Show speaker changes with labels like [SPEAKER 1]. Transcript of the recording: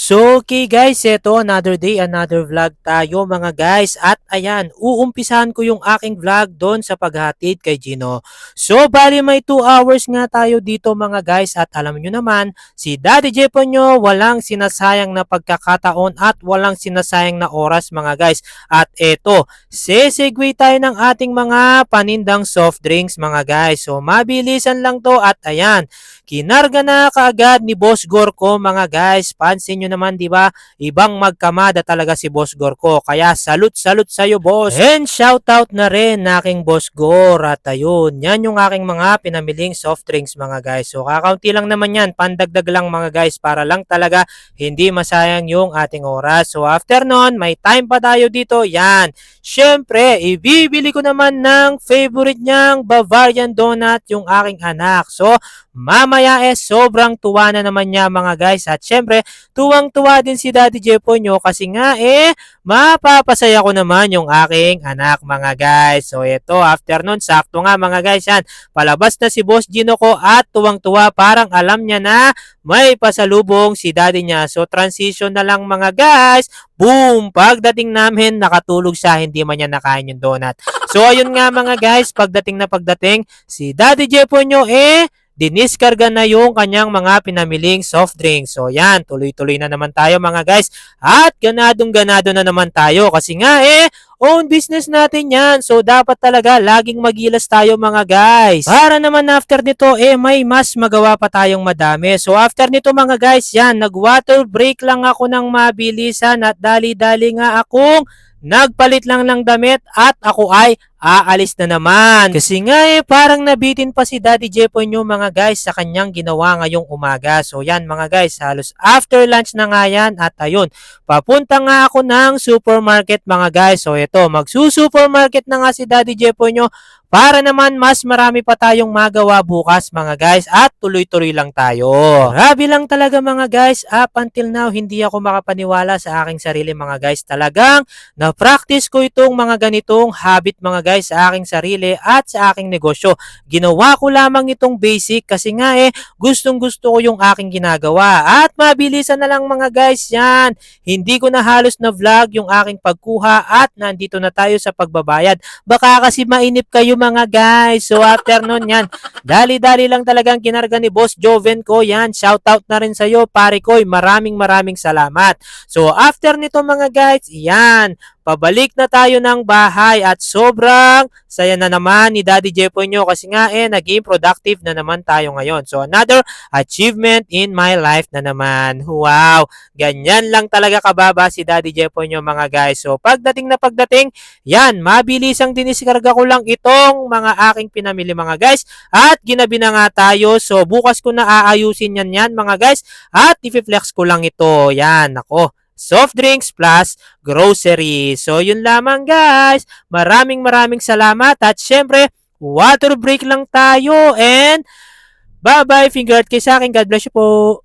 [SPEAKER 1] So, okay guys, eto another day, another vlog tayo mga guys. At ayan, uumpisahan ko yung aking vlog doon sa paghatid kay Gino. So, bali may 2 hours nga tayo dito mga guys. At alam nyo naman, si Daddy Jepo nyo walang sinasayang na pagkakataon at walang sinasayang na oras mga guys. At eto, sesegue tayo ng ating mga panindang soft drinks mga guys. So, mabilisan lang to at ayan, kinarga na kaagad ni Boss Gorko mga guys. Pansin nyo naman, di ba? Ibang magkamada talaga si Boss Gorko. Kaya salute sa'yo, boss. And shoutout na rin na aking Boss Gor. At ayun, yan yung aking mga pinamiling soft drinks mga guys. So kakaunti lang naman yan. Pandagdag lang mga guys para lang talaga hindi masayang yung ating oras. So after nun, may time pa tayo dito. Yan. Syempre, ibibili ko naman ng favorite niyang Bavarian Donut yung aking anak. So mamaya sobrang tuwa na naman niya mga guys. At syempre, tuwang-tuwa din si Daddy Jepo nyo kasi nga mapapasaya ko naman yung aking anak mga guys. So ito, after nun, sakto nga mga guys yan. Palabas na si Boss Gino ko at tuwang-tuwa, parang alam niya na may pasalubong si daddy niya. So transition na lang mga guys. Boom! Pagdating namin, nakatulog siya, hindi man niya nakain yung donut. So ayun nga mga guys, pagdating si Daddy Jepo nyo diniskarga na yung kanyang mga pinamiling soft drinks. So yan, tuloy-tuloy na naman tayo mga guys. At ganadong-ganado na naman tayo kasi nga own business natin yan. So dapat talaga laging magilas tayo mga guys. Para naman after nito may mas magawa pa tayong madami. So after nito mga guys, yan, nag-water break lang ako ng mabilisan at dali-dali nga akong nagpalit lang ng damit at ako ay aalis na naman. Kasi nga parang nabitin pa si Daddy Jepo nyo mga guys sa kanyang ginawa ngayong umaga. So yan mga guys, halos after lunch na nga yan. At ayun, papunta nga ako ng supermarket mga guys. So ito, magsusupermarket na nga si Daddy Jepo nyo para naman mas marami pa tayong magawa bukas mga guys at tuloy-tuloy lang tayo. Grabe lang talaga mga guys, up until now hindi ako makapaniwala sa aking sarili mga guys. Talagang na-practice ko itong mga ganitong habit mga guys sa aking sarili at sa aking negosyo. Ginawa ko lamang itong basic kasi nga gustong gusto ko yung aking ginagawa. At mabilisan na lang mga guys yan. Hindi ko na halos na vlog yung aking pagkuha at nandito na tayo sa pagbabayad. Baka kasi mainip kayo mga guys. So after nun yan, dali-dali lang talagang kinarga ni Boss Joven ko yan. Shoutout na rin sa'yo pare ko. Maraming salamat. So after nito mga guys, yan, pabalik na tayo ng bahay at sobrang saya na naman ni Daddy Jepo nyo kasi nga naging productive na naman tayo ngayon. So another achievement in my life na naman. Wow! Ganyan lang talaga kababa si Daddy Jepo nyo mga guys. So pagdating, yan, mabilisang diniskarga ko lang itong mga aking pinamili mga guys at ginabi na nga tayo. So bukas ko na aayusin yan mga guys at i-flex ko lang ito. Yan, ako. Soft drinks plus grocery. So yun lamang guys. Maraming salamat at syempre water break lang tayo and bye bye, finger out kay sa akin. God bless you po.